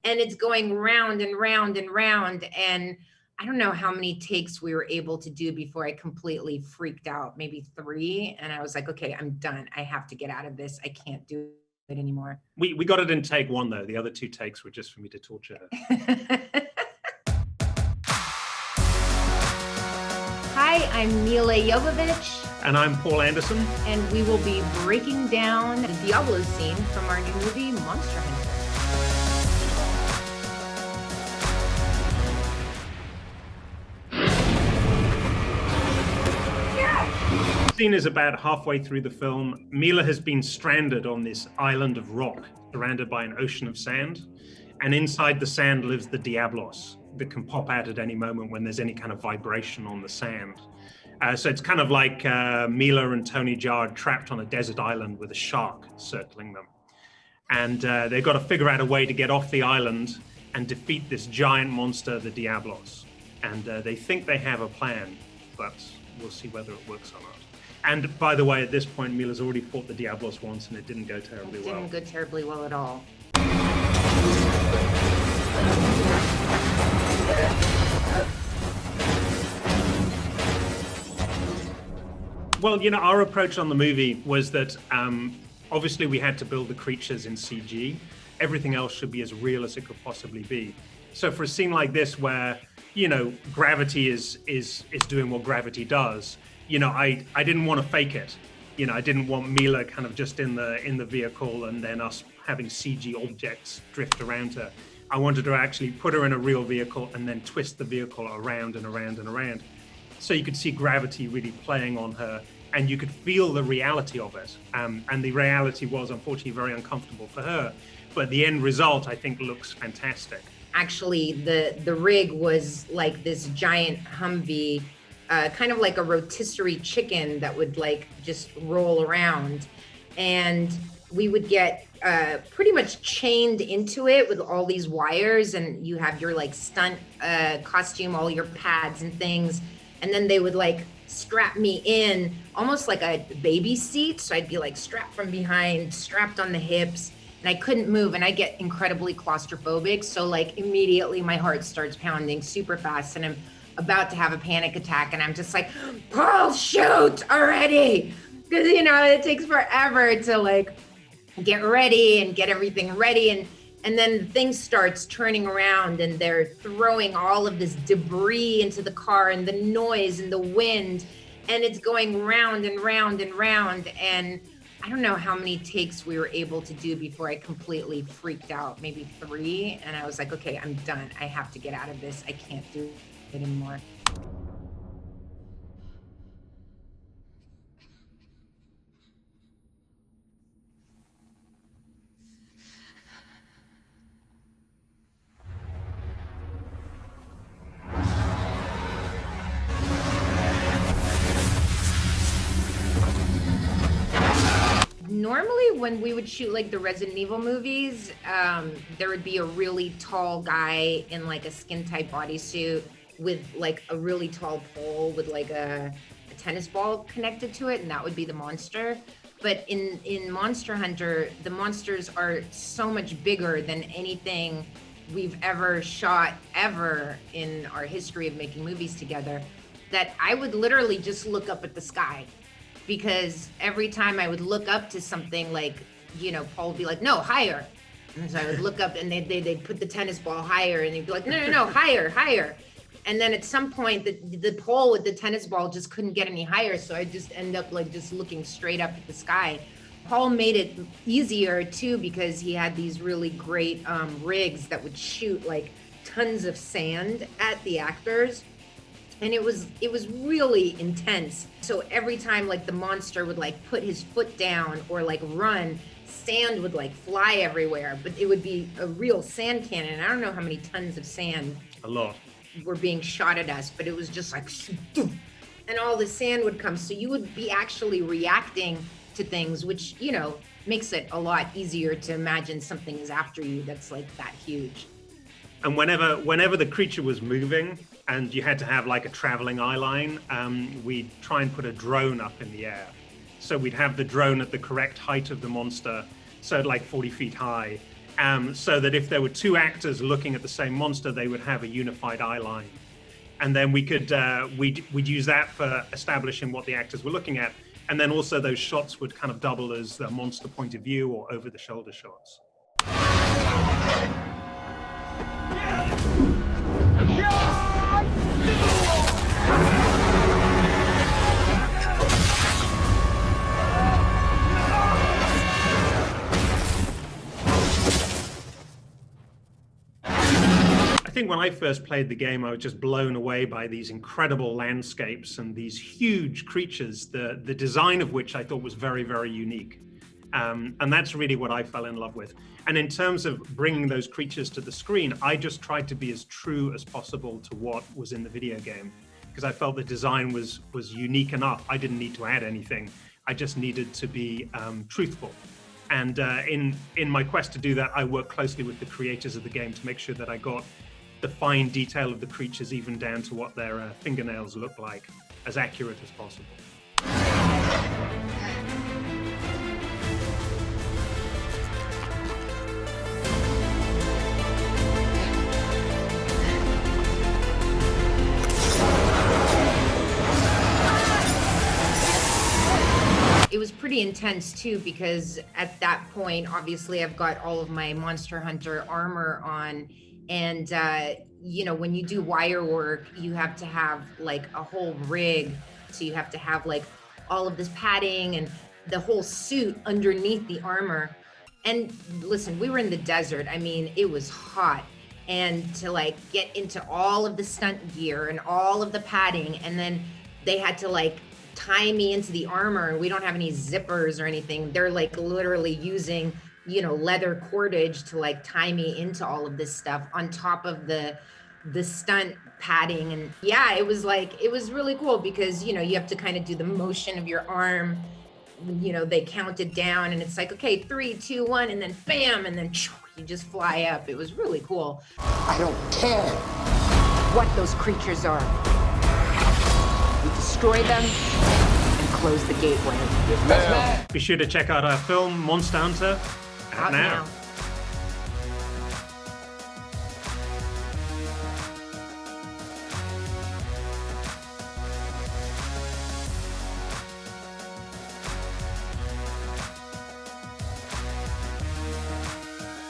and it's going round and round and round. And I don't know how many takes we were able to do before I completely freaked out, maybe 3. And I was like, okay, I'm done. I have to get out of this. I can't do it anymore. We got it in take 1 though. The other 2 takes were just for me to torture her. Hi, I'm Milla Jovovich. And I'm Paul Anderson. And we will be breaking down the Diablo scene from our new movie, Monster Hunter. The scene is about halfway through the film. Milla has been stranded on this island of rock, surrounded by an ocean of sand. And inside the sand lives the Diablos that can pop out at any moment when there's any kind of vibration on the sand. So it's kind of like Milla and Tony Jaa trapped on a desert island with a shark circling them. And they've got to figure out a way to get off the island and defeat this giant monster, the Diablos. And they think they have a plan, but we'll see whether it works or not. And by the way, at this point, Milla's already fought the Diablos once and it didn't go terribly well. It didn't go terribly well at all. Well, you know, our approach on the movie was that obviously we had to build the creatures in CG. Everything else should be as real as it could possibly be. So for a scene like this where, you know, gravity is doing what gravity does, you know, I didn't want to fake it. You know, I didn't want Milla kind of just in the vehicle and then us having CG objects drift around her. I wanted to actually put her in a real vehicle and then twist the vehicle around and around and around. So you could see gravity really playing on her and you could feel the reality of it. And the reality was unfortunately very uncomfortable for her. But the end result, I think, looks fantastic. Actually, the rig was like this giant Humvee, kind of like a rotisserie chicken that would like just roll around. And we would get pretty much chained into it with all these wires, and you have your like stunt costume, all your pads and things. And then they would like strap me in almost like a baby seat. So I'd be like strapped from behind, strapped on the hips, and I couldn't move. And I get incredibly claustrophobic. So like immediately my heart starts pounding super fast and I'm about to have a panic attack. And I'm just like, Paul, shoot already. Because, you know, it takes forever to like get ready and get everything ready. And then things starts turning around and they're throwing all of this debris into the car and the noise and the wind, and it's going round and round and round. And I don't know how many takes we were able to do before I completely freaked out, maybe 3. And I was like, okay, I'm done. I have to get out of this. I can't do it anymore. Normally when we would shoot like the Resident Evil movies, there would be a really tall guy in like a skin tight bodysuit with like a really tall pole with like a tennis ball connected to it, and that would be the monster. But in Monster Hunter, the monsters are so much bigger than anything we've ever shot ever in our history of making movies together, that I would literally just look up at the sky. Because every time I would look up to something, like, you know, Paul would be like, no, higher. And so I would look up and they'd put the tennis ball higher and they'd be like, no, higher, higher. And then at some point the pole with the tennis ball just couldn't get any higher. So I just end up like just looking straight up at the sky. Paul made it easier too, because he had these really great rigs that would shoot like tons of sand at the actors. And it was really intense. So every time like the monster would like put his foot down or like run, sand would like fly everywhere, but it would be a real sand cannon. I don't know how many tons of sand a lot were being shot at us, but it was just like, and all the sand would come. So you would be actually reacting to things, which, you know, makes it a lot easier to imagine something is after you that's like that huge. And whenever the creature was moving and you had to have like a traveling eye line, we'd try and put a drone up in the air. So we'd have the drone at the correct height of the monster, so like 40 feet high, so that if there were two actors looking at the same monster, they would have a unified eye line. And then we could we'd use that for establishing what the actors were looking at. And then also those shots would kind of double as the monster point of view or over the shoulder shots. I think when I first played the game, I was just blown away by these incredible landscapes and these huge creatures, the design of which I thought was very, very unique. And that's really what I fell in love with. And in terms of bringing those creatures to the screen, I just tried to be as true as possible to what was in the video game, because I felt the design was unique enough. I didn't need to add anything. I just needed to be truthful. And in my quest to do that, I worked closely with the creators of the game to make sure that I got the fine detail of the creatures, even down to what their fingernails look like, as accurate as possible. It was pretty intense too, because at that point, obviously I've got all of my Monster Hunter armor on. And, you know, when you do wire work, you have to have like a whole rig. So you have to have like all of this padding and the whole suit underneath the armor. And listen, we were in the desert. I mean, it was hot. And to like get into all of the stunt gear and all of the padding, and then they had to like tie me into the armor, and we don't have any zippers or anything. They're like literally using, you know, leather cordage to like tie me into all of this stuff on top of the stunt padding. And yeah, it was really cool, because, you know, you have to kind of do the motion of your arm. You know, they count it down and it's like, okay, 3, 2, 1, and then bam, and then you just fly up. It was really cool. I don't care what those creatures are. We destroy them and close the gateway. Be sure to check out our film, Monster Hunter, out now.